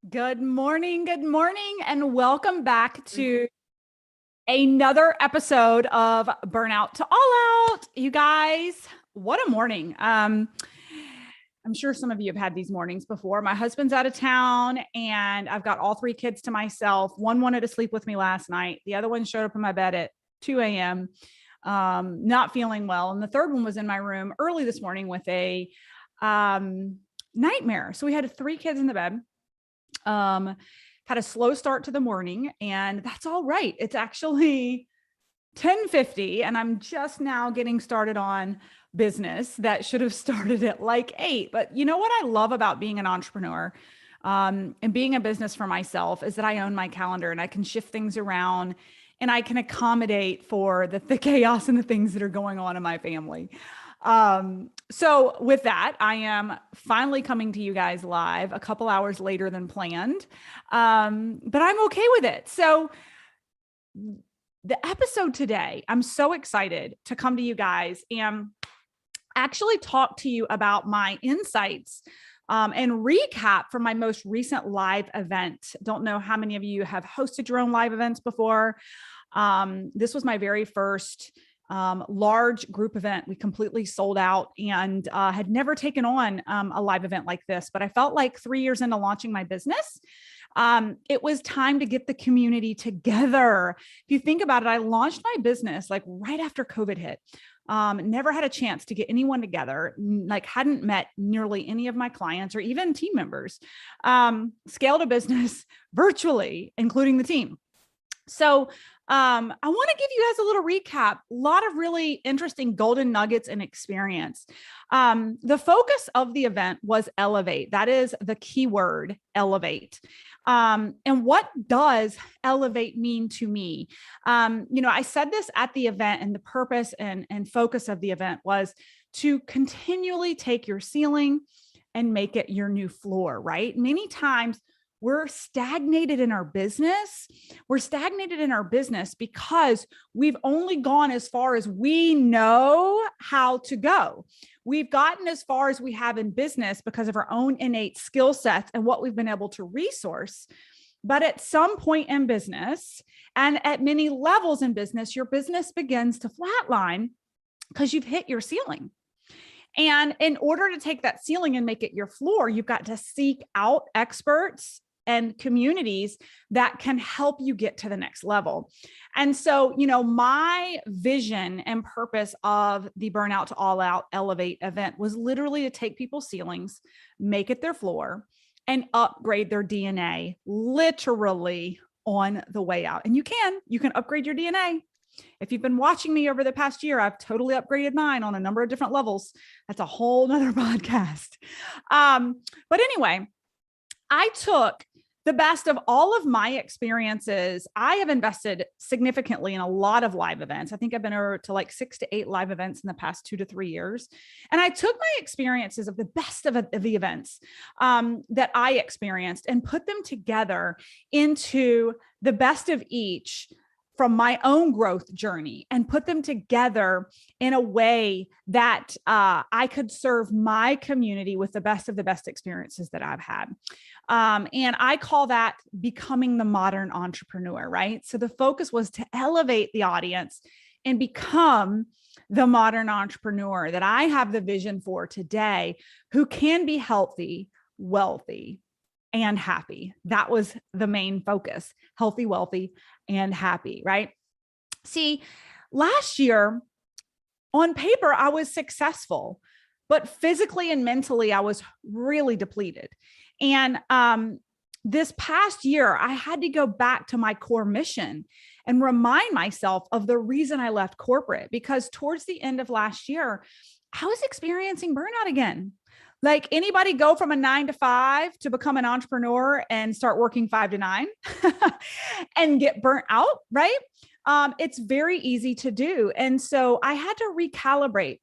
Good morning, and welcome back to another episode of Burnout to All Out. You guys, what a morning. I'm sure some of you have had these mornings before. My husband's out of town and I've got all three kids to myself. One wanted to sleep with me last night. The other one showed up in my bed at 2 a.m., not feeling well. And the third one was in my room early this morning with a nightmare. So we had three kids in the bed. Had a slow start to the morning, and that's all right. It's actually 10:50 and I'm just now getting started on business that should have started at like 8. But you know what I love about being an entrepreneur and being a business for myself is that I own my calendar and I can shift things around and I can accommodate for the chaos and the things that are going on in my family. So with that, I am finally coming to you guys live a couple hours later than planned. But I'm okay with it. So the episode today, I'm so excited to come to you guys and actually talk to you about my insights and recap from my most recent live event. Don't know how many of you have hosted your own live events before. This was my very first large group event. We completely sold out and had never taken on a live event like this, but I felt like 3 years into launching my business, it was time to get the community together. If you think about it, I launched my business like right after COVID hit. Never had a chance to get anyone together, like hadn't met nearly any of my clients or even team members, scaled a business virtually, including the team. So I want to give you guys a little recap, a lot of really interesting golden nuggets and experience. The focus of the event was elevate. That is the key word, elevate. And what does elevate mean to me? I said this at the event, and the purpose and focus of the event was to continually take your ceiling and make it your new floor, right? Many times we're stagnated in our business. We're stagnated in our business because we've only gone as far as we know how to go. We've gotten as far as we have in business because of our own innate skill sets and what we've been able to resource. But at some point in business and at many levels in business, your business begins to flatline because you've hit your ceiling. And in order to take that ceiling and make it your floor, you've got to seek out experts and communities that can help you get to the next level. And so, my vision and purpose of the Burnout to All Out Elevate event was literally to take people's ceilings, make it their floor, and upgrade their DNA literally on the way out. And you can upgrade your DNA. If you've been watching me over the past year, I've totally upgraded mine on a number of different levels. That's a whole nother podcast. But anyway, I took the best of all of my experiences. I have invested significantly in a lot of live events. I think I've been over to like 6 to 8 live events in the past 2 to 3 years. And I took my experiences of the best of the events that I experienced and put them together into the best of each from my own growth journey and put them together in a way that I could serve my community with the best of the best experiences that I've had. And I call that becoming the modern entrepreneur, right? So the focus was to elevate the audience and become the modern entrepreneur that I have the vision for today, who can be healthy, wealthy, and happy. That was the main focus: healthy, wealthy, and happy, right? See, last year on paper, I was successful, but physically and mentally, I was really depleted. And this past year, I had to go back to my core mission and remind myself of the reason I left corporate, because towards the end of last year, I was experiencing burnout again. Like, anybody go from a 9 to 5 to become an entrepreneur and start working 5 to 9 and get burnt out, right? It's very easy to do. And so I had to recalibrate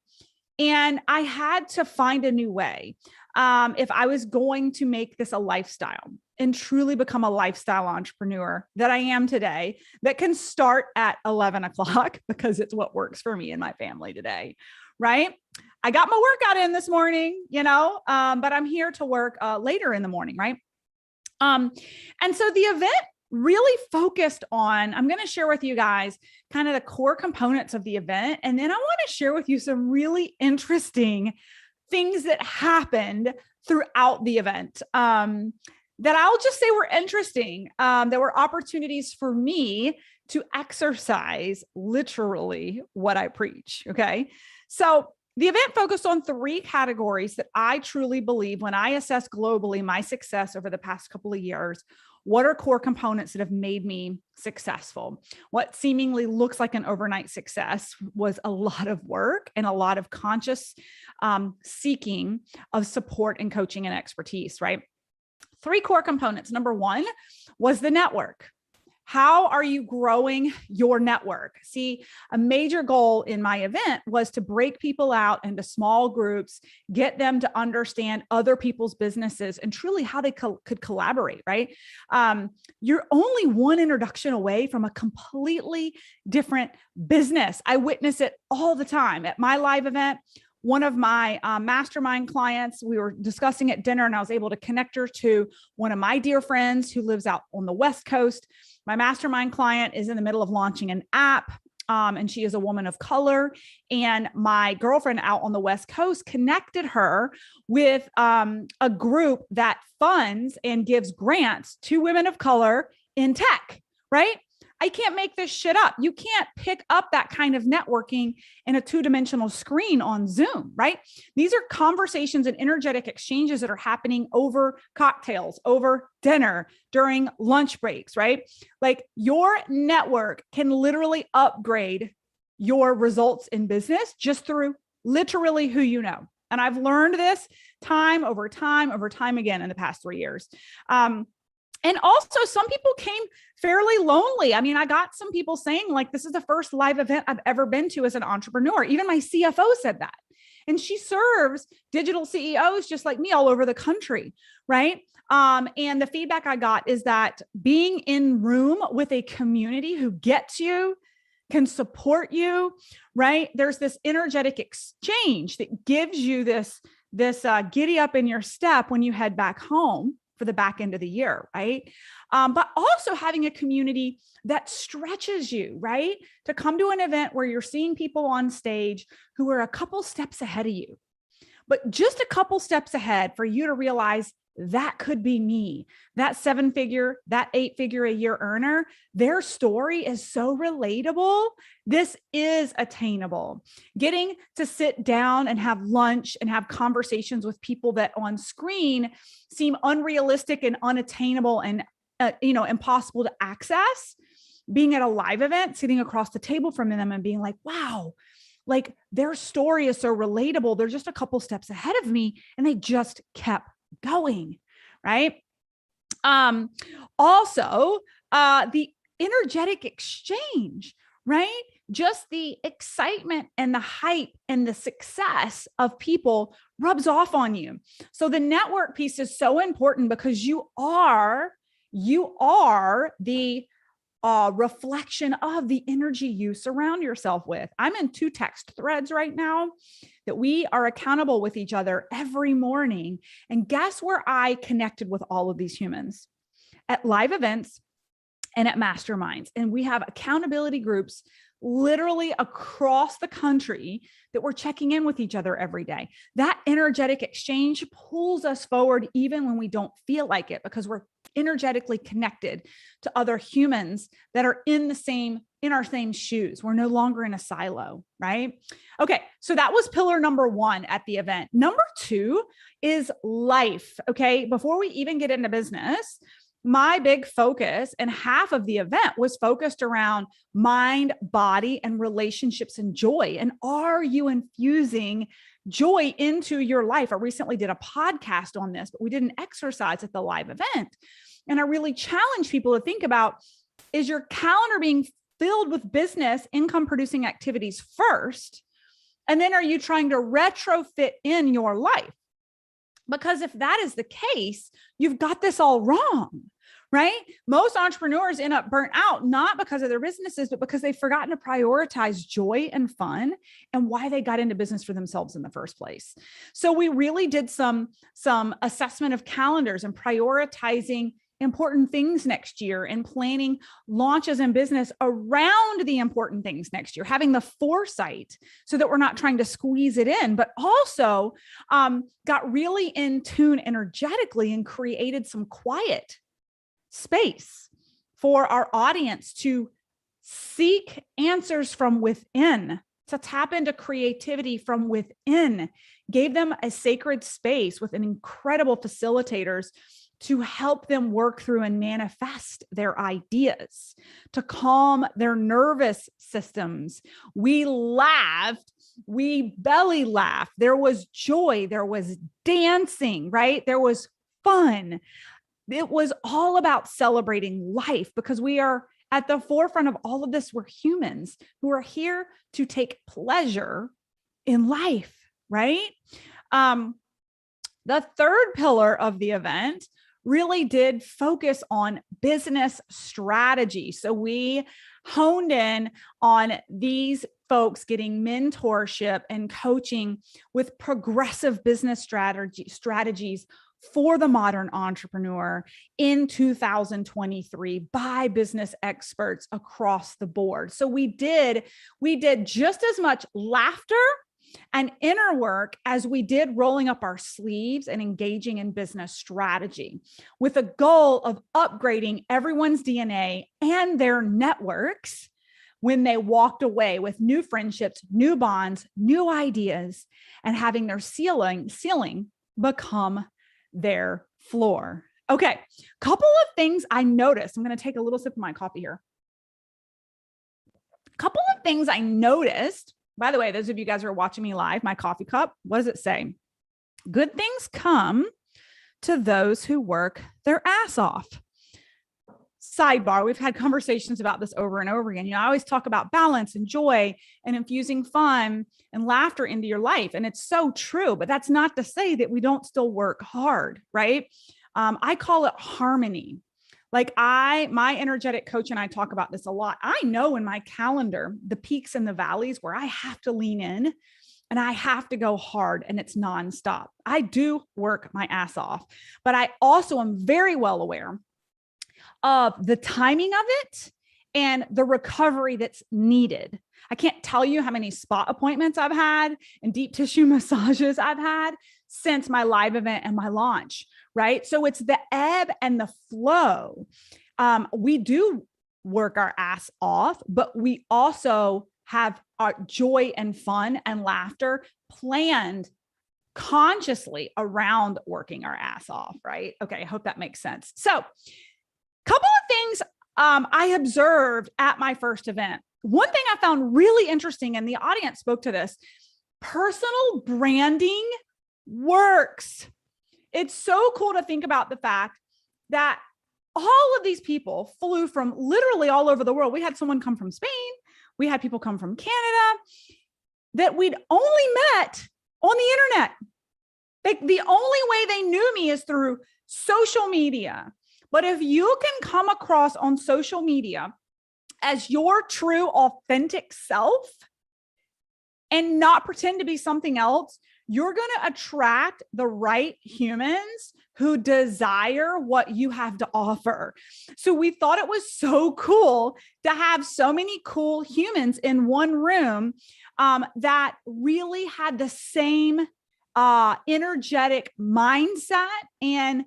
and I had to find a new way. If I was going to make this a lifestyle and truly become a lifestyle entrepreneur that I am today, that can start at 11 o'clock because it's what works for me and my family today, right? I got my workout in this morning, but I'm here to work later in the morning, right? And so the event really focused on, I'm going to share with you guys kind of the core components of the event. And then I want to share with you some really interesting things that happened throughout the event that I'll just say were interesting. There were opportunities for me to exercise literally what I preach. Okay. So the event focused on 3 categories that I truly believe when I assess globally my success over the past couple of years. What are core components that have made me successful? What seemingly looks like an overnight success was a lot of work and a lot of conscious seeking of support and coaching and expertise, right? 3 core components. Number 1 was the network. How are you growing your network? See, a major goal in my event was to break people out into small groups, get them to understand other people's businesses and truly how they could collaborate, right? You're only one introduction away from a completely different business. I witness it all the time at my live event. One of my mastermind clients, we were discussing at dinner and I was able to connect her to one of my dear friends who lives out on the West Coast. My mastermind client is in the middle of launching an app and she is a woman of color. And my girlfriend out on the West Coast connected her with a group that funds and gives grants to women of color in tech, right? I can't make this shit up. You can't pick up that kind of networking in a 2-dimensional screen on Zoom, right? These are conversations and energetic exchanges that are happening over cocktails, over dinner, during lunch breaks, right? Like your network can literally upgrade your results in business just through literally who you know. And I've learned this time over time again in the past 3 years. And also some people came fairly lonely. I mean, I got some people saying like, this is the first live event I've ever been to as an entrepreneur. Even my CFO said that. And she serves digital CEOs just like me all over the country, right? And the feedback I got is that being in room with a community who gets you, can support you, right? There's this energetic exchange that gives you this giddy up in your step when you head back home for the back end of the year, right? But also having a community that stretches you, right? To come to an event where you're seeing people on stage who are a couple steps ahead of you, but just a couple steps ahead for you to realize that could be me, that 7-figure, that 8-figure a year earner. Their story is so relatable. This is attainable. Getting to sit down and have lunch and have conversations with people that on screen seem unrealistic and unattainable and impossible to access. Being at a live event, sitting across the table from them and being like, wow, like their story is so relatable. They're just a couple steps ahead of me and they just kept going, right? Also, the energetic exchange, right? Just the excitement and the hype and the success of people rubs off on you. So the network piece is so important because you are the reflection of the energy you surround yourself with. I'm in 2 text threads right now that we are accountable with each other every morning. And guess where I connected with all of these humans? At live events and at masterminds. And we have accountability groups literally across the country that we're checking in with each other every day. That energetic exchange pulls us forward even when we don't feel like it, because we're energetically connected to other humans that are in our same shoes. We're no longer in a silo, right? Okay. So that was pillar number 1 at the event. Number 2 is life. Okay. Before we even get into business, my big focus and half of the event was focused around mind, body, and relationships and joy. And are you infusing joy into your life? I recently did a podcast on this, but we did an exercise at the live event. And I really challenge people to think about, is your calendar being filled with business income producing activities first? And then are you trying to retrofit in your life? Because if that is the case, you've got this all wrong, right? Most entrepreneurs end up burnt out, not because of their businesses, but because they've forgotten to prioritize joy and fun and why they got into business for themselves in the first place. So we really did some assessment of calendars and prioritizing important things next year and planning launches in business around the important things next year, having the foresight so that we're not trying to squeeze it in, but also got really in tune energetically and created some quiet space for our audience to seek answers from within, to tap into creativity from within, gave them a sacred space with an incredible facilitators to help them work through and manifest their ideas, to calm their nervous systems. We laughed, we belly laughed. There was joy, there was dancing, right? There was fun. It was all about celebrating life because we are at the forefront of all of this. We're humans who are here to take pleasure in life, right? The third pillar of the event really did focus on business strategy. So we honed in on these folks getting mentorship and coaching with progressive business strategies for the modern entrepreneur in 2023 by business experts across the board. So we did just as much laughter and inner work as we did rolling up our sleeves and engaging in business strategy with a goal of upgrading everyone's DNA and their networks when they walked away with new friendships, new bonds, new ideas, and having their ceiling become their floor. Okay, couple of things I noticed. I'm going to take a little sip of my coffee here. Couple of things I noticed. By the way, those of you guys who are watching me live, my coffee cup, what does it say? Good things come to those who work their ass off. Sidebar, we've had conversations about this over and over again. I always talk about balance and joy and infusing fun and laughter into your life. And it's so true, but that's not to say that we don't still work hard, right? I call it harmony. Like my energetic coach and I talk about this a lot. I know in my calendar, the peaks and the valleys where I have to lean in and I have to go hard and it's nonstop. I do work my ass off, but I also am very well aware of the timing of it and the recovery that's needed. I can't tell you how many spa appointments I've had and deep tissue massages I've had since my live event and my launch, right? So it's the ebb and the flow. We do work our ass off, but we also have our joy and fun and laughter planned consciously around working our ass off, right? Okay, I hope that makes sense. So couple of things I observed at my first event. One thing I found really interesting, and the audience spoke to this, personal branding works. It's so cool to think about the fact that all of these people flew from literally all over the world. We had someone come from Spain. We had people come from Canada that we'd only met on the internet. The only way they knew me is through social media. But if you can come across on social media as your true, authentic self and not pretend to be something else, you're going to attract the right humans who desire what you have to offer. So we thought it was so cool to have so many cool humans in one room that really had the same energetic mindset and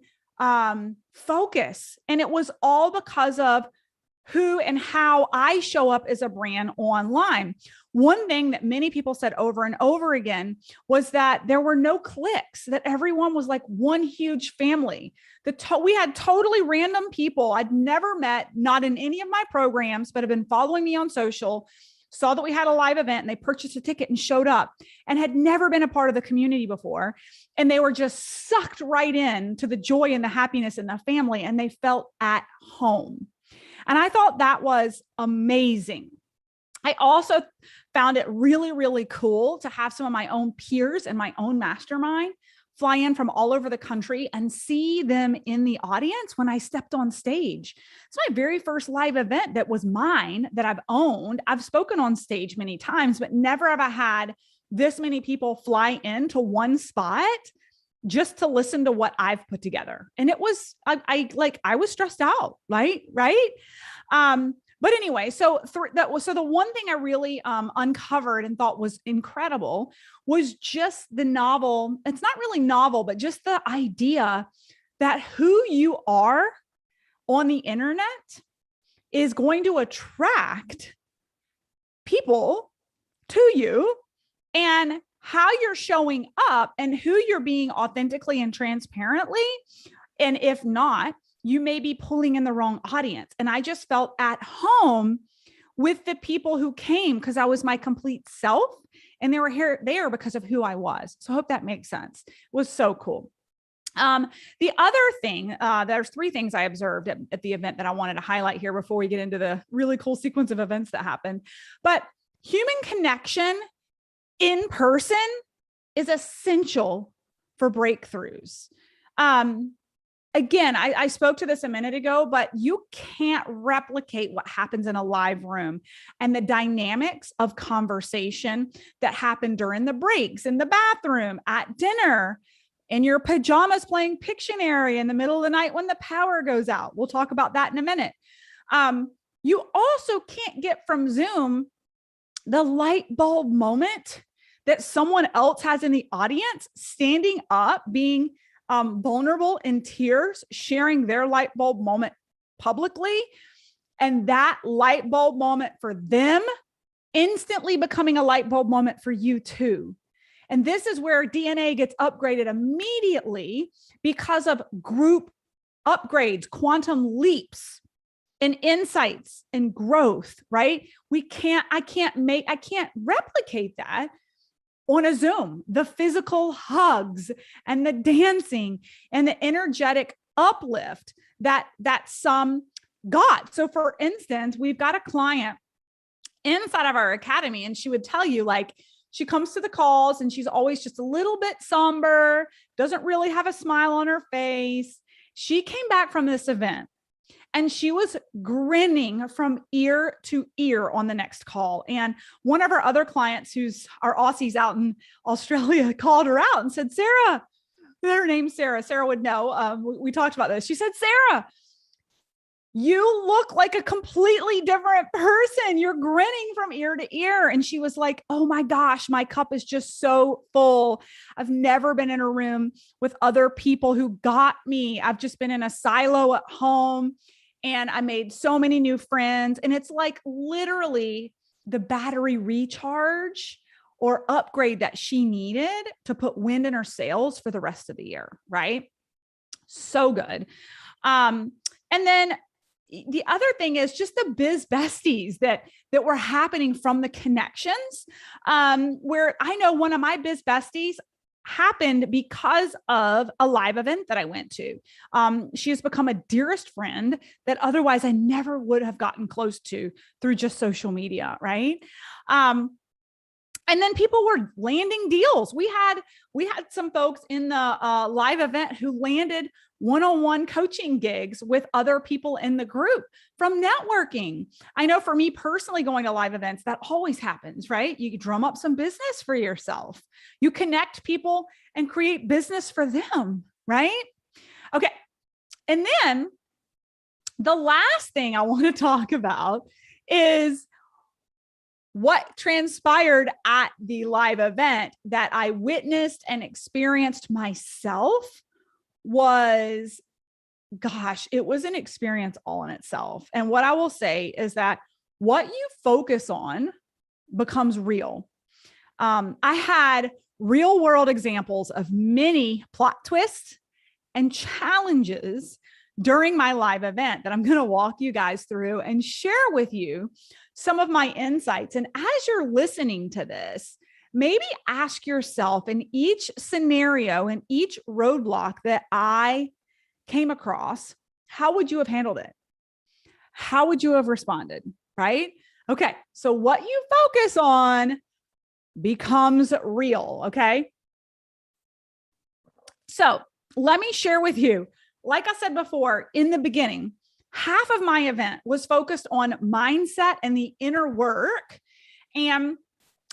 focus. And it was all because of who and how I show up as a brand online. One thing that many people said over and over again was that there were no cliques, that everyone was like one huge family. We had totally random people I'd never met, not in any of my programs, but have been following me on social, saw that we had a live event and they purchased a ticket and showed up and had never been a part of the community before. And they were just sucked right in to the joy and the happiness in the family, and they felt at home. And I thought that was amazing. I also found it really, really cool to have some of my own peers and my own mastermind fly in from all over the country and see them in the audience when I stepped on stage. It's my very first live event that was mine, that I've owned. I've spoken on stage many times, but never have I had this many people fly into one spot just to listen to what I've put together. And it was, I was stressed out, right? But anyway, so the one thing I really uncovered and thought was incredible was just the novel. It's not really novel, but just the idea that who you are on the internet is going to attract people to you, and how you're showing up and who you're being authentically and transparently. And if not, you may be pulling in the wrong audience. And I just felt at home with the people who came because I was my complete self, and they were there because of who I was. So I hope that makes sense. It was so cool. The other thing, there's 3 things I observed at the event that I wanted to highlight here before we get into the really cool sequence of events that happened. But human connection in person is essential for breakthroughs. Again, I spoke to this a minute ago, but you can't replicate what happens in a live room and the dynamics of conversation that happen during the breaks, in the bathroom, at dinner, in your pajamas playing Pictionary in the middle of the night when the power goes out. We'll talk about that in a minute. You also can't get from Zoom the light bulb moment that someone else has in the audience, standing up, being vulnerable in tears, sharing their light bulb moment publicly, and that light bulb moment for them instantly becoming a light bulb moment for you too. And this is where DNA gets upgraded immediately because of group upgrades, quantum leaps, and insights and growth, right? I can't replicate that on a Zoom. The physical hugs and the dancing and the energetic uplift that some got. So for instance, we've got a client inside of our academy, and she would tell you, like, she comes to the calls and she's always just a little bit somber, doesn't really have a smile on her face. She came back from this event and she was grinning from ear to ear on the next call. And one of our other clients, who's our Aussies out in Australia, called her out and said, Sarah, her name's Sarah. Sarah would know. We talked about this. She said, Sarah, you look like a completely different person. You're grinning from ear to ear. And she was like, oh my gosh, my cup is just so full. I've never been in a room with other people who got me. I've just been in a silo at home, and I made so many new friends. And it's like literally the battery recharge or upgrade that she needed to put wind in her sails for the rest of the year. Right? So good. And then the other thing is just the biz besties that were happening from the connections, where I know one of my biz besties happened because of a live event that I went to. She has become a dearest friend that otherwise I never would have gotten close to through just social media. Right. And then people were landing deals. We had some folks in the live event who landed one-on-one coaching gigs with other people in the group from networking. I know for me personally, going to live events, that always happens, right? You drum up some business for yourself. You connect people and create business for them, right? Okay. And then the last thing I want to talk about is what transpired at the live event that I witnessed and experienced myself. Was, gosh, it was an experience all in itself. And what I will say is that what you focus on becomes real. I had real world examples of many plot twists and challenges during my live event that I'm going to walk you guys through and share with you some of my insights. And as you're listening to this, maybe ask yourself, in each scenario, in each roadblock that I came across, how would you have handled it? How would you have responded? Right? Okay. So what you focus on becomes real. Okay. So let me share with you, like I said before in the beginning, half of my event was focused on mindset and the inner work. And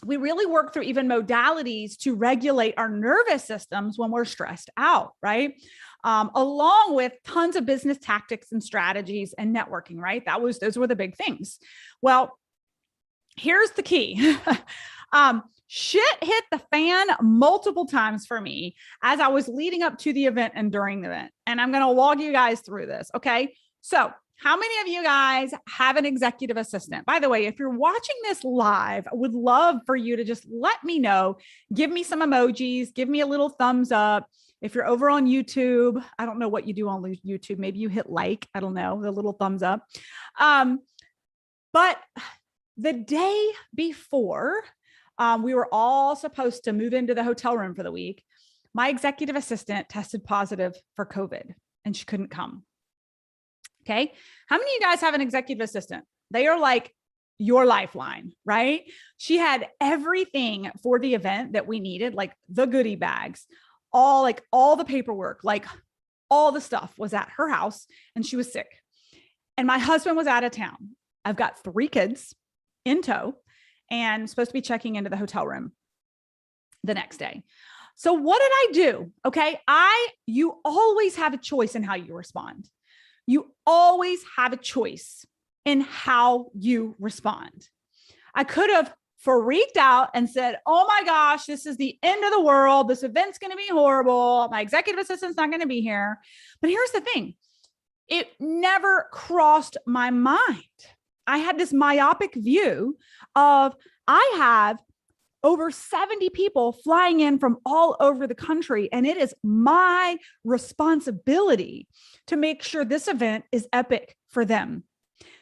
we really work through even modalities to regulate our nervous systems when we're stressed out, right? Along with tons of business tactics and strategies and networking, right? Those were the big things. Well, here's the key. Shit hit the fan multiple times for me as I was leading up to the event and during the event. And I'm going to walk you guys through this. Okay. So how many of you guys have an executive assistant? By the way, if you're watching this live, I would love for you to just let me know, give me some emojis, give me a little thumbs up. If you're over on YouTube, I don't know what you do on YouTube. Maybe you hit like, I don't know, the little thumbs up. But the day before, we were all supposed to move into the hotel room for the week. My executive assistant tested positive for COVID and she couldn't come. Okay. How many of you guys have an executive assistant? They are like your lifeline, right? She had everything for the event that we needed, like the goodie bags, all the paperwork, like all the stuff was at her house and she was sick. And my husband was out of town. I've got 3 kids in tow and supposed to be checking into the hotel room the next day. So what did I do? Okay. You always have a choice in how you respond. You always have a choice in how you respond. I could have freaked out and said, oh my gosh, this is the end of the world. This event's going to be horrible. My executive assistant's not going to be here. But here's the thing. It never crossed my mind. I had this myopic view of I have over 70 people flying in from all over the country, and it is my responsibility to make sure this event is epic for them.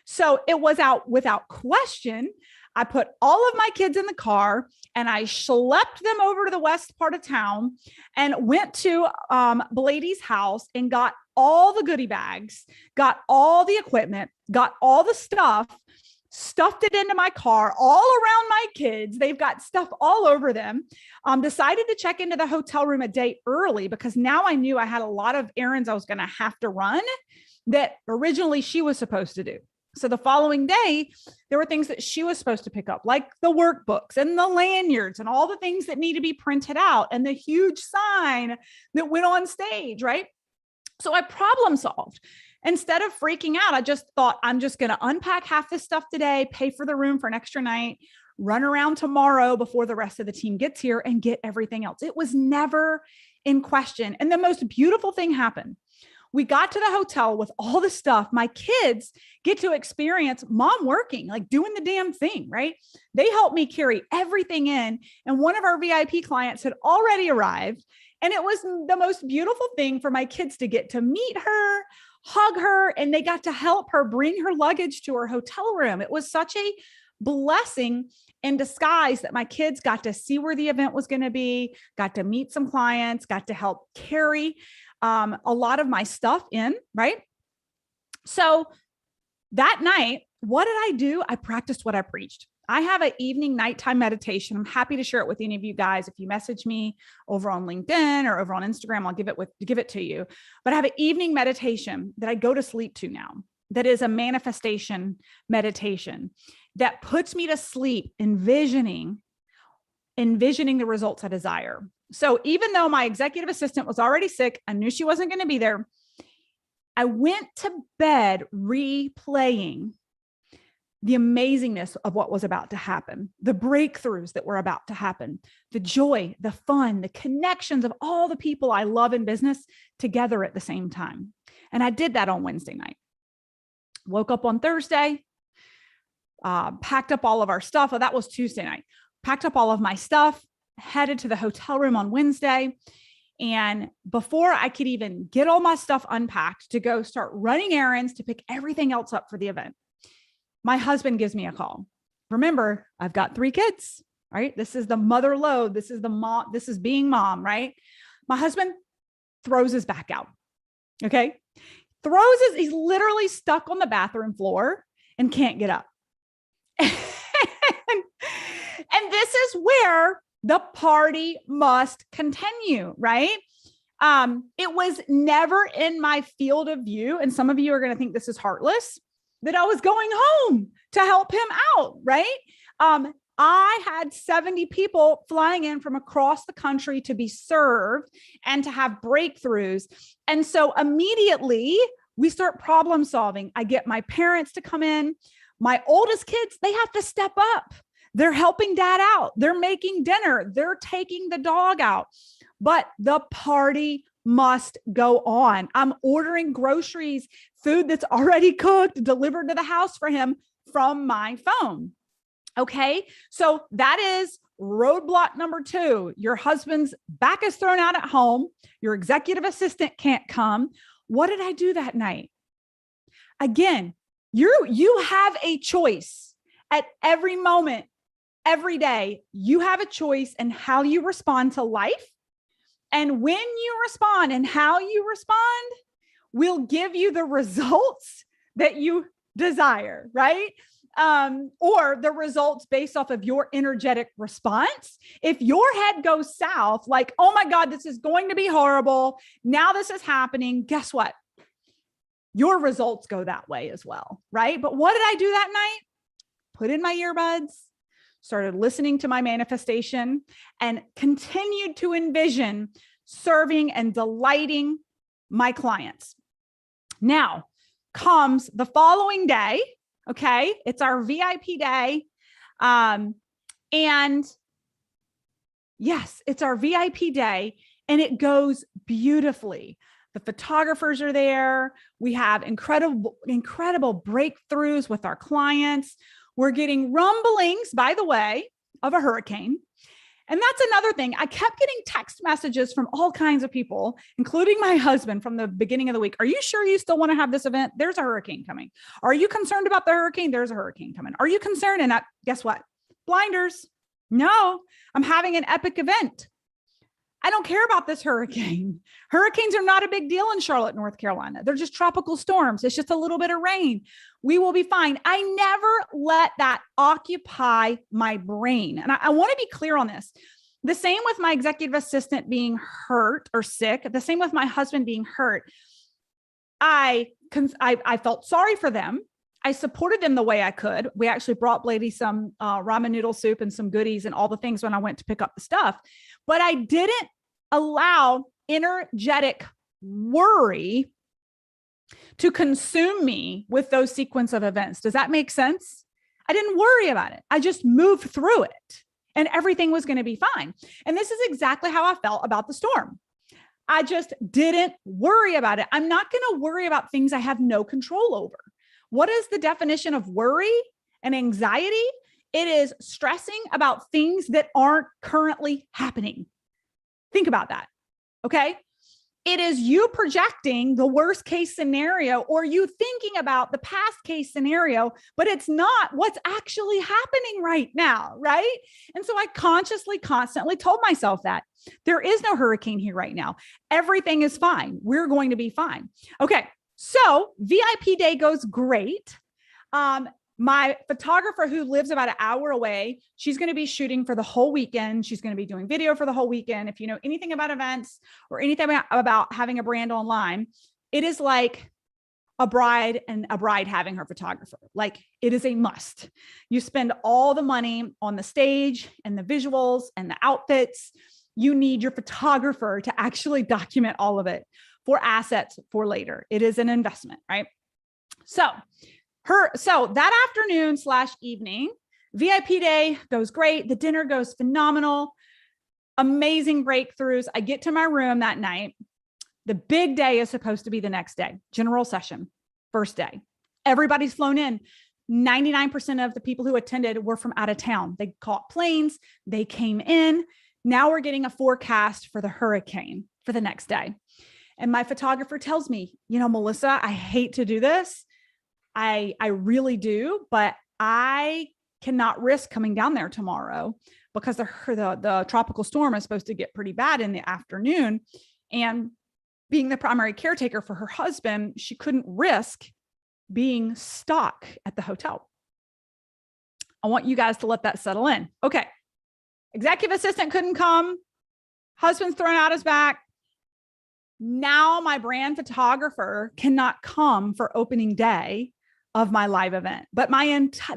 So it was out without question. I put all of my kids in the car and I schlepped them over to the west part of town and went to Blady's house and got all the goodie bags, got all the equipment, got all the stuff, stuffed it into my car, all around my kids. They've got stuff all over them. Decided to check into the hotel room a day early because now I knew I had a lot of errands I was going to have to run that originally she was supposed to do. So the following day, there were things that she was supposed to pick up, like the workbooks and the lanyards and all the things that need to be printed out and the huge sign that went on stage, right? So I problem solved. Instead of freaking out, I just thought, I'm just going to unpack half this stuff today, pay for the room for an extra night, run around tomorrow before the rest of the team gets here and get everything else. It was never in question. And the most beautiful thing happened. We got to the hotel with all the stuff. My kids get to experience mom working, like doing the damn thing, right? They helped me carry everything in. And one of our VIP clients had already arrived. And it was the most beautiful thing for my kids to get to meet her, hug her, and they got to help her bring her luggage to her hotel room. It was such a blessing in disguise that my kids got to see where the event was going to be, got to meet some clients, got to help carry a lot of my stuff in, right? So that night, what did I do? I practiced what I preached. I have an evening nighttime meditation. I'm happy to share it with any of you guys. If you message me over on LinkedIn or over on Instagram, I'll give it to you. But I have an evening meditation that I go to sleep to now. That is a manifestation meditation that puts me to sleep, envisioning the results I desire. So even though my executive assistant was already sick, I knew she wasn't going to be there. I went to bed replaying the amazingness of what was about to happen, the breakthroughs that were about to happen, the joy, the fun, the connections of all the people I love in business together at the same time. And I did that on Wednesday night. Woke up on Thursday, packed up all of our stuff. Oh, that was Tuesday night. Packed up all of my stuff, headed to the hotel room on Wednesday. And before I could even get all my stuff unpacked to go start running errands to pick everything else up for the event, my husband gives me a call. Remember, I've got 3 kids, right? This is the mother load. This is the mom. This is being mom, right? My husband throws his back out. Okay. He's literally stuck on the bathroom floor and can't get up. And this is where the party must continue, right? It was never in my field of view. And some of you are going to think this is heartless, that I was going home to help him out, right? I had 70 people flying in from across the country to be served and to have breakthroughs. And so immediately we start problem solving. I get my parents to come in. My oldest kids, they have to step up. They're helping dad out. They're making dinner. They're taking the dog out. But the party must go on. I'm ordering groceries, food that's already cooked, delivered to the house for him from my phone. Okay. So that is roadblock number 2. Your husband's back is thrown out at home. Your executive assistant can't come. What did I do that night? Again, you have a choice at every moment, every day. You have a choice in how you respond to life. And when you respond and how you respond will give you the results that you desire, right? Or the results based off of your energetic response. If your head goes south, like, oh my God, this is going to be horrible. Now this is happening. Guess what? Your results go that way as well, right? But what did I do that night? Put in my earbuds, started listening to my manifestation, and continued to envision serving and delighting my clients. Now comes the following day. Okay. It's our VIP day. And yes, it's our VIP day and it goes beautifully. The photographers are there. We have incredible breakthroughs with our clients. We're getting rumblings, by the way, of a hurricane. And that's another thing. I kept getting text messages from all kinds of people, including my husband from the beginning of the week. Are you sure you still want to have this event? There's a hurricane coming. Are you concerned about the hurricane? There's a hurricane coming. Are you concerned? And guess what? Blinders. No, I'm having an epic event. I don't care about this hurricane. Hurricanes are not a big deal in Charlotte, North Carolina. They're just tropical storms. It's just a little bit of rain. We will be fine. I never let that occupy my brain. And I want to be clear on this. The same with my executive assistant being hurt or sick. The same with my husband being hurt. I felt sorry for them. I supported them the way I could. We actually brought Blady some ramen noodle soup and some goodies and all the things when I went to pick up the stuff. But I didn't allow energetic worry to consume me with those sequence of events. Does that make sense? I didn't worry about it. I just moved through it and everything was going to be fine. And this is exactly how I felt about the storm. I just didn't worry about it. I'm not going to worry about things I have no control over. What is the definition of worry and anxiety? It is stressing about things that aren't currently happening. Think about that. Okay. It is you projecting the worst case scenario or you thinking about the past case scenario, but it's not what's actually happening right now. Right. And so I constantly told myself that there is no hurricane here right now. Everything is fine. We're going to be fine. Okay. So VIP day goes great. My photographer who lives about an hour away, she's going to be shooting for the whole weekend. She's going to be doing video for the whole weekend. If you know anything about events or anything about having a brand online, it is like a bride having her photographer. Like it is a must. You spend all the money on the stage and the visuals and the outfits. You need your photographer to actually document all of it for assets for later. It is an investment, right? So that afternoon/evening, VIP day goes great. The dinner goes phenomenal. Amazing breakthroughs. I get to my room that night. The big day is supposed to be the next day. General session, first day. Everybody's flown in. 99% of the people who attended were from out of town. They caught planes. They came in. Now we're getting a forecast for the hurricane for the next day. And my photographer tells me, Melissa, I hate to do this. I really do, but I cannot risk coming down there tomorrow because the tropical storm is supposed to get pretty bad in the afternoon. And being the primary caretaker for her husband, she couldn't risk being stuck at the hotel. I want you guys to let that settle in. Okay. Executive assistant couldn't come. Husband's thrown out his back. Now my brand photographer cannot come for opening day of my live event. But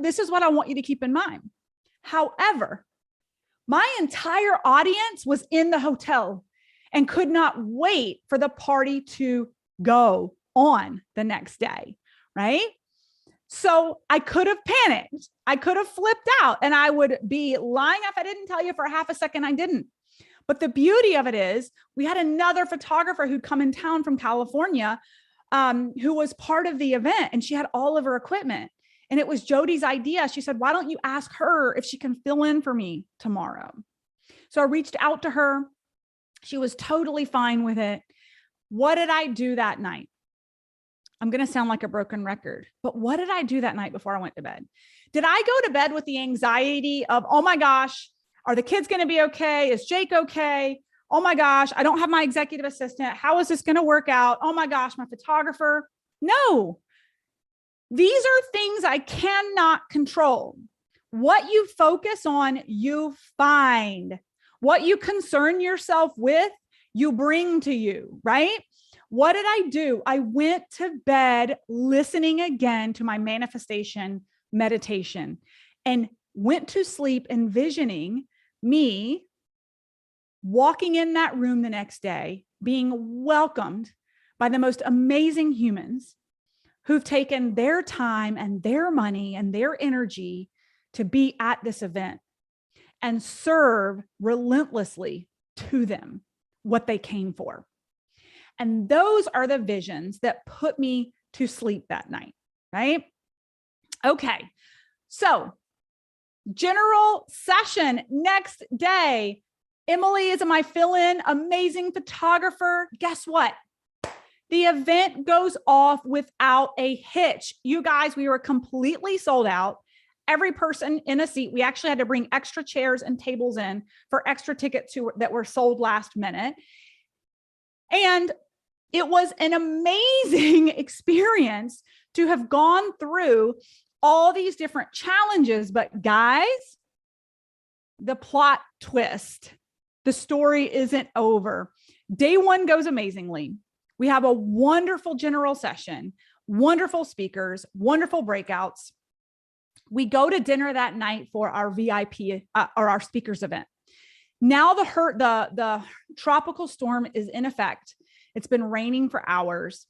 this is what I want you to keep in mind. However, my entire audience was in the hotel and could not wait for the party to go on the next day, right? So I could have panicked. I could have flipped out, and I would be lying if I didn't tell you for half a second I didn't. But the beauty of it is we had another photographer who'd come in town from California, who was part of the event, and she had all of her equipment. And it was Jody's idea. She said, why don't you ask her if she can fill in for me tomorrow? So I reached out to her. She was totally fine with it. What did I do that night? I'm going to sound like a broken record, but what did I do that night before I went to bed? Did I go to bed with the anxiety of, oh my gosh, are the kids going to be okay? Is Jake okay? Oh my gosh, I don't have my executive assistant. How is this going to work out? Oh my gosh, my photographer. No, these are things I cannot control. What you focus on, you find. What you concern yourself with, you bring to you, right? What did I do? I went to bed listening again to my manifestation meditation and went to sleep envisioning me walking in that room the next day, being welcomed by the most amazing humans who've taken their time and their money and their energy to be at this event and serve relentlessly to them what they came for. And those are the visions that put me to sleep that night, right? Okay, so general session next day. Emily is my fill-in, amazing photographer. Guess what? The event goes off without a hitch. You guys, we were completely sold out. Every person in a seat. We actually had to bring extra chairs and tables in for extra tickets that were sold last minute. And it was an amazing experience to have gone through all these different challenges. But guys, the plot twist, the story isn't over. Day one goes amazingly. We have a wonderful general session, wonderful speakers, wonderful breakouts. We go to dinner that night for our VIP or our speakers event. Now the tropical storm is in effect. It's been raining for hours.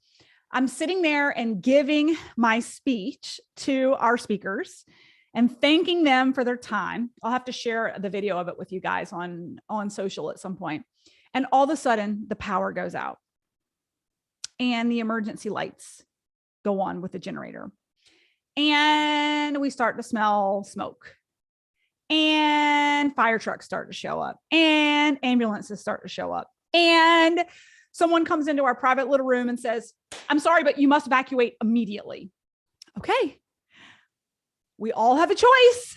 I'm sitting there and giving my speech to our speakers and thanking them for their time. I'll have to share the video of it with you guys on social at some point. And all of a sudden, the power goes out and the emergency lights go on with the generator. And we start to smell smoke. And fire trucks start to show up. And ambulances start to show up. And someone comes into our private little room and says, I'm sorry, but you must evacuate immediately. Okay. We all have a choice.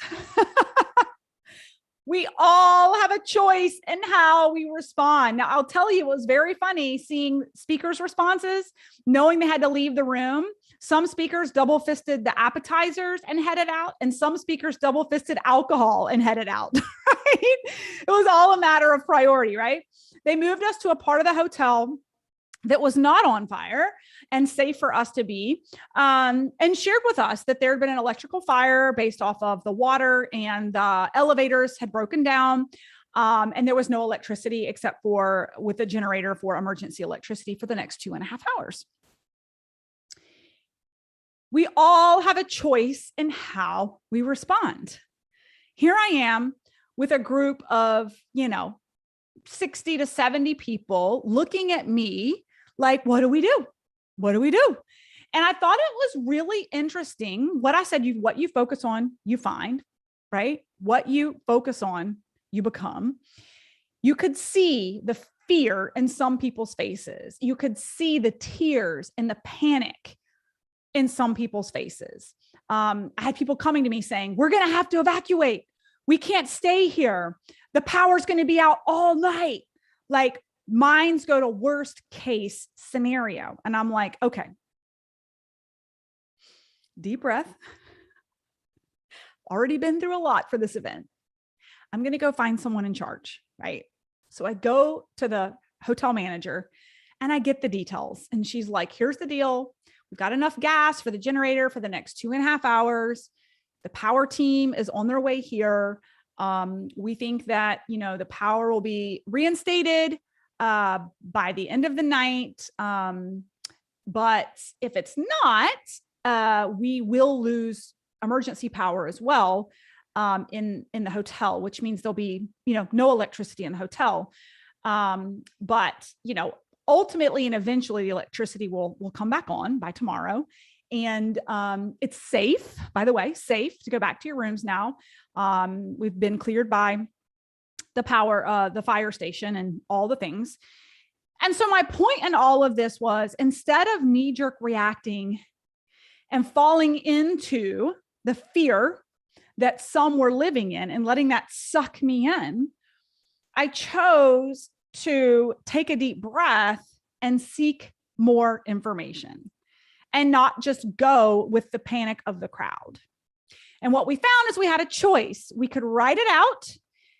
We all have a choice in how we respond. Now, I'll tell you, it was very funny seeing speakers' responses, knowing they had to leave the room. Some speakers double fisted the appetizers and headed out, and some speakers double fisted alcohol and headed out. Right? It was all a matter of priority, right? They moved us to a part of the hotel that was not on fire and safe for us to be, and shared with us that there had been an electrical fire based off of the water, and the elevators had broken down, and there was no electricity except for with a generator for emergency electricity for the next 2.5 hours. We all have a choice in how we respond. Here I am with a group of, 60 to 70 people looking at me like, what do we do? What do we do? And I thought it was really interesting. What I said, what you focus on, you find, right? What you focus on, you become. You could see the fear in some people's faces. You could see the tears and the panic in some people's faces. I had people coming to me saying, we're going to have to evacuate. We can't stay here. The power's going to be out all night. Like, minds go to worst case scenario. And I'm like, okay, deep breath. Already been through a lot for this event. I'm going to go find someone in charge, right? So I go to the hotel manager and I get the details. And she's like, here's the deal. We've got enough gas for the generator for the next 2.5 hours. The power team is on their way here. We think that, the power will be reinstated by the end of the night. But if it's not, we will lose emergency power as well in the hotel, which means there'll be, no electricity in the hotel. But, ultimately and eventually the electricity will come back on by tomorrow. And it's safe, by the way, safe to go back to your rooms now. We've been cleared by the fire station and all the things. And so my point in all of this was, instead of knee-jerk reacting and falling into the fear that some were living in and letting that suck me in, I chose to take a deep breath and seek more information and not just go with the panic of the crowd. And what we found is we had a choice. We could write it out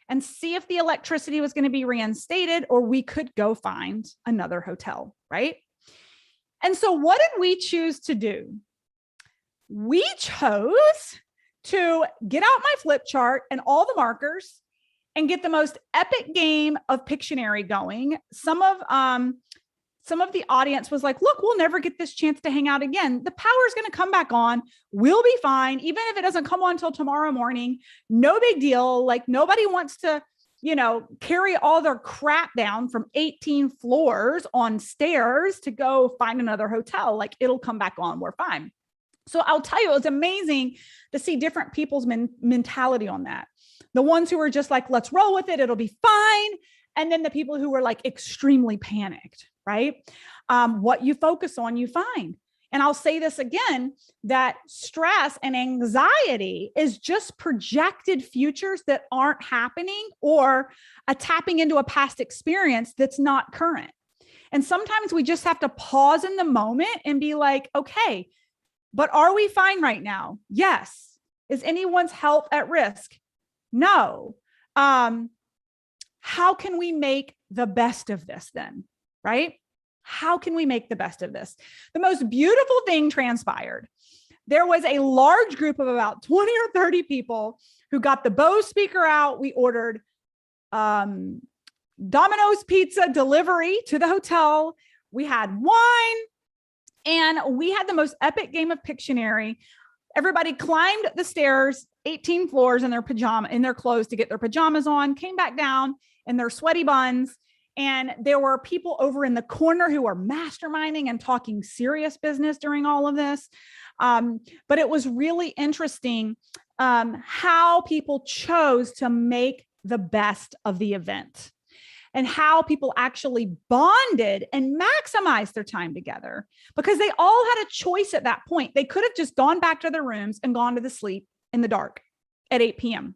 and see if the electricity was going to be reinstated, or we could go find another hotel, right? And so what did we choose to do? We chose to get out my flip chart and all the markers and get the most epic game of Pictionary going. Some of the audience was like, look, we'll never get this chance to hang out again. The power is going to come back on. We'll be fine. Even if it doesn't come on until tomorrow morning, no big deal. Like, nobody wants to, carry all their crap down from 18 floors on stairs to go find another hotel. Like, it'll come back on. We're fine. So I'll tell you, it's amazing to see different people's mentality on that. The ones who are just like, let's roll with it. It'll be fine. And then the people who were like extremely panicked, right? What you focus on, you find. And I'll say this again, that stress and anxiety is just projected futures that aren't happening, or a tapping into a past experience that's not current. And sometimes we just have to pause in the moment and be like, okay, but are we fine right now? Yes. Is anyone's health at risk? No. How can we make the best of this then? Right? How can we make the best of this? The most beautiful thing transpired. There was a large group of about 20 or 30 people who got the Bose speaker out. We ordered Domino's pizza delivery to the hotel. We had wine, and we had the most epic game of Pictionary. Everybody climbed the stairs, 18 floors in their clothes to get their pajamas on, came back down in their sweaty buns. And there were people over in the corner who were masterminding and talking serious business during all of this. But it was really interesting how people chose to make the best of the event, and how people actually bonded and maximized their time together, because they all had a choice at that point. They could have just gone back to their rooms and gone to sleep in the dark at 8 p.m.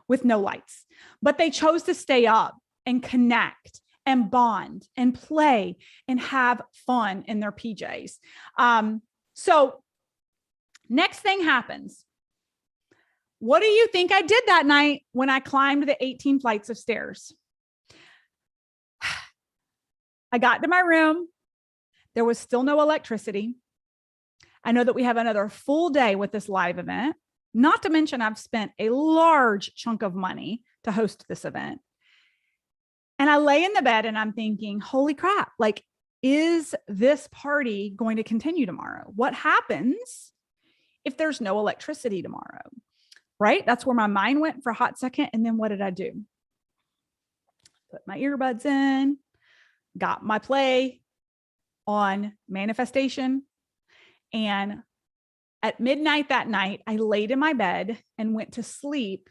with no lights, but they chose to stay up and connect and bond and play and have fun in their PJs. So next thing happens. What do you think I did that night when I climbed the 18 flights of stairs? I got to my room. There was still no electricity. I know that we have another full day with this live event, not to mention I've spent a large chunk of money to host this event. And I lay in the bed and I'm thinking, holy crap, like, is this party going to continue tomorrow? What happens if there's no electricity tomorrow? Right? That's where my mind went for a hot second. And then what did I do? Put my earbuds in, got my play on manifestation. And at midnight that night, I laid in my bed and went to sleep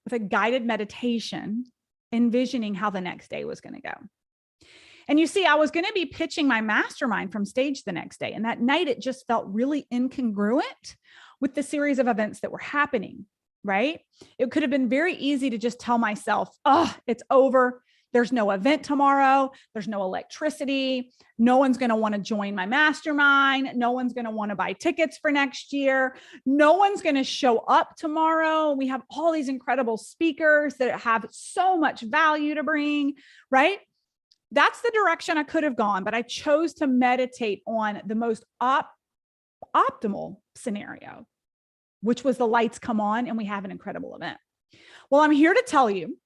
with a guided meditation, envisioning how the next day was going to go. And you see, I was going to be pitching my mastermind from stage the next day. And that night, it just felt really incongruent with the series of events that were happening, right? It could have been very easy to just tell myself, oh, it's over. There's no event tomorrow. There's no electricity. No one's going to want to join my mastermind. No one's going to want to buy tickets for next year. No one's going to show up tomorrow. We have all these incredible speakers that have so much value to bring, right? That's the direction I could have gone, but I chose to meditate on the most optimal scenario. which was the lights come on and we have an incredible event. Well, I'm here to tell you,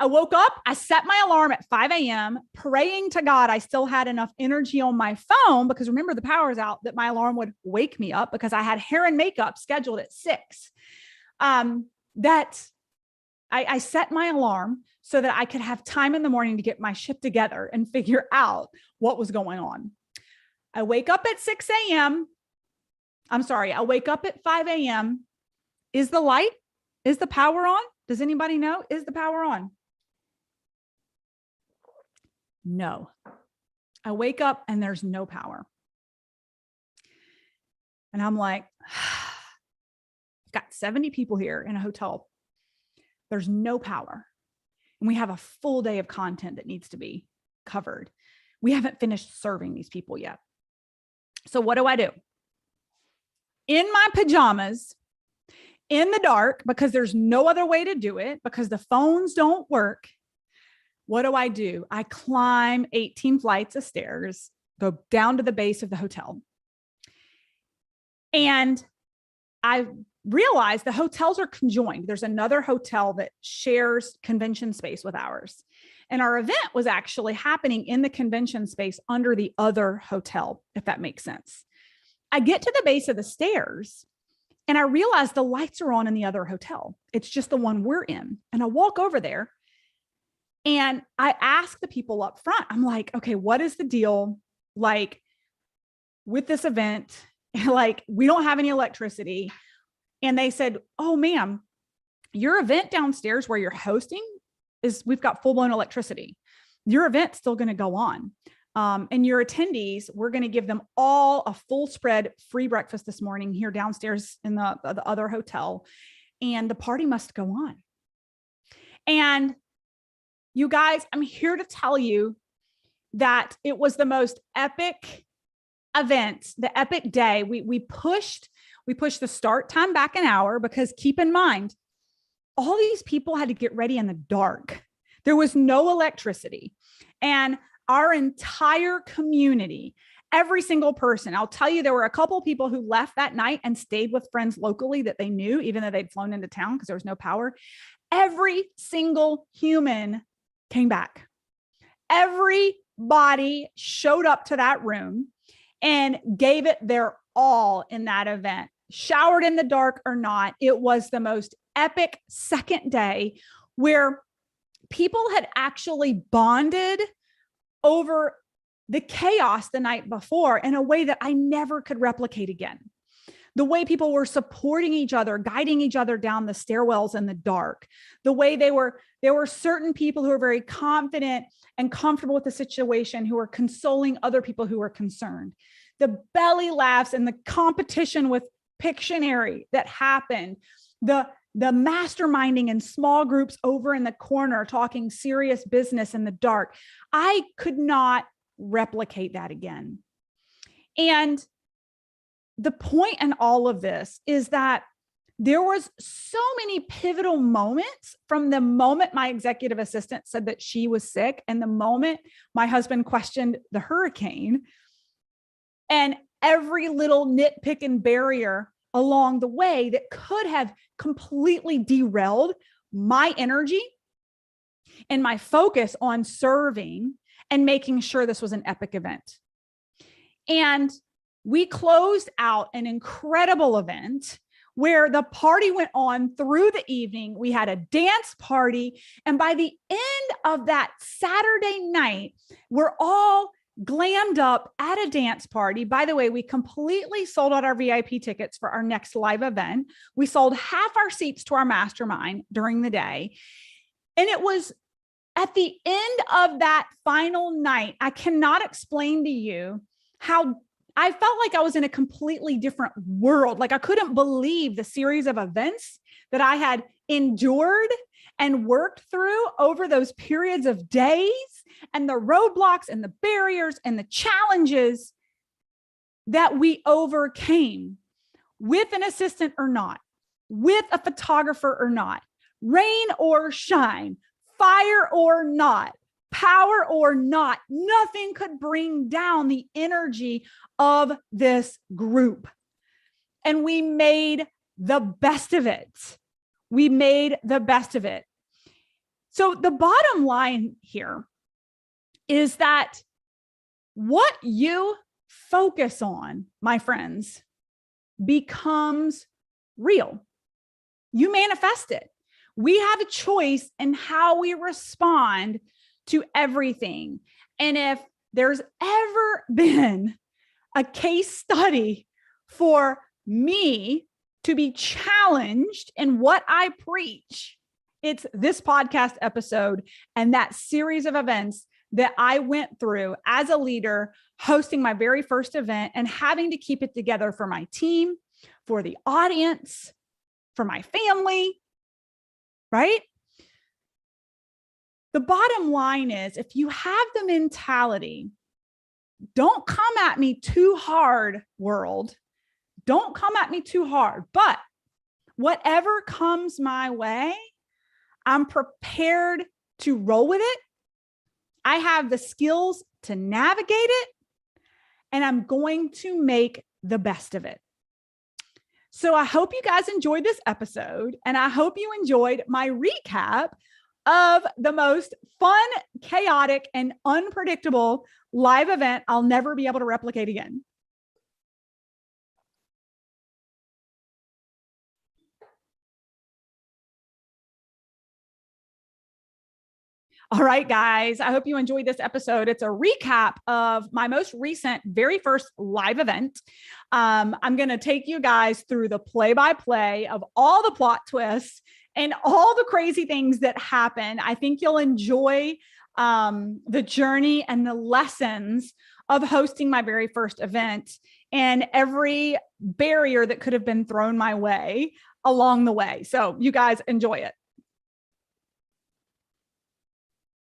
I woke up, I set my alarm at 5 a.m., praying to God I still had enough energy on my phone, because remember, the power's out, that my alarm would wake me up because I had hair and makeup scheduled at 6. I set my alarm so that I could have time in the morning to get my shit together and figure out what was going on. I wake up at 6 a.m. I wake up at 5 a.m. Is the power on? Does anybody know? Is the power on? No. I wake up and there's no power. And I'm like, I've got 70 people here in a hotel. There's no power. And we have a full day of content that needs to be covered. We haven't finished serving these people yet. So what do? In my pajamas, in the dark, because there's no other way to do it, because the phones don't work. What do? I climb 18 flights of stairs, go down to the base of the hotel. And I realized the hotels are conjoined. There's another hotel that shares convention space with ours. And our event was actually happening in the convention space under the other hotel, if that makes sense. I get to the base of the stairs and I realize the lights are on in the other hotel. It's just the one we're in. And I walk over there and I ask the people up front, I'm like, okay, what is the deal? Like with this event, like we don't have any electricity. And they said, oh, ma'am, your event downstairs where you're hosting we've got full blown electricity. Your event's still going to go on. And your attendees, we're going to give them all a full spread free breakfast this morning here downstairs in the other hotel. And the party must go on. And you guys, I'm here to tell you that it was the most epic event, the epic day. We pushed the start time back an hour, because keep in mind, all these people had to get ready in the dark. There was no electricity. And our entire community, every single person, I'll tell you, there were a couple of people who left that night and stayed with friends locally that they knew, even though they'd flown into town because there was no power. Every single human came back. Everybody showed up to that room and gave it their all in that event. Showered in the dark or not, it was the most epic second day where people had actually bonded over the chaos the night before in a way that I never could replicate again. The way people were supporting each other, guiding each other down the stairwells in the dark, the way there were certain people who were very confident and comfortable with the situation, who were consoling other people who were concerned. The belly laughs and the competition with Pictionary that happened, the masterminding in small groups over in the corner, talking serious business in the dark. I could not replicate that again. And the point in all of this is that there was so many pivotal moments from the moment my executive assistant said that she was sick and the moment my husband questioned the hurricane, and every little nitpick and barrier along the way that could have completely derailed my energy and my focus on serving and making sure this was an epic event. And we closed out an incredible event where the party went on through the evening. We had a dance party. And by the end of that Saturday night, we're all glammed up at a dance party. By the way, we completely sold out our VIP tickets for our next live event. We sold half our seats to our mastermind during the day. And it was at the end of that final night, I cannot explain to you how I felt like I was in a completely different world. Like I couldn't believe the series of events that I had endured and worked through over those periods of days, and the roadblocks and the barriers and the challenges that we overcame, with an assistant or not, with a photographer or not, rain or shine, fire or not, power or not. Nothing could bring down the energy of this group. and we made the best of it. We made the best of it. So the bottom line here is that what you focus on, my friends, becomes real. You manifest it. We have a choice in how we respond to everything. And if there's ever been a case study for me to be challenged in what I preach, it's this podcast episode and that series of events that I went through as a leader, hosting my very first event and having to keep it together for my team, for the audience, for my family, right? The bottom line is, if you have the mentality, don't come at me too hard, world. Don't come at me too hard. But whatever comes my way, I'm prepared to roll with it. I have the skills to navigate it, and I'm going to make the best of it. So I hope you guys enjoyed this episode, and I hope you enjoyed my recap of the most fun, chaotic, and unpredictable live event I'll never be able to replicate again. All right, guys, I hope you enjoyed this episode. It's a recap of my most recent, very first live event. I'm going to take you guys through the play-by-play of all the plot twists and all the crazy things that happen. I think you'll enjoy the journey and the lessons of hosting my very first event and every barrier that could have been thrown my way along the way. So you guys enjoy it.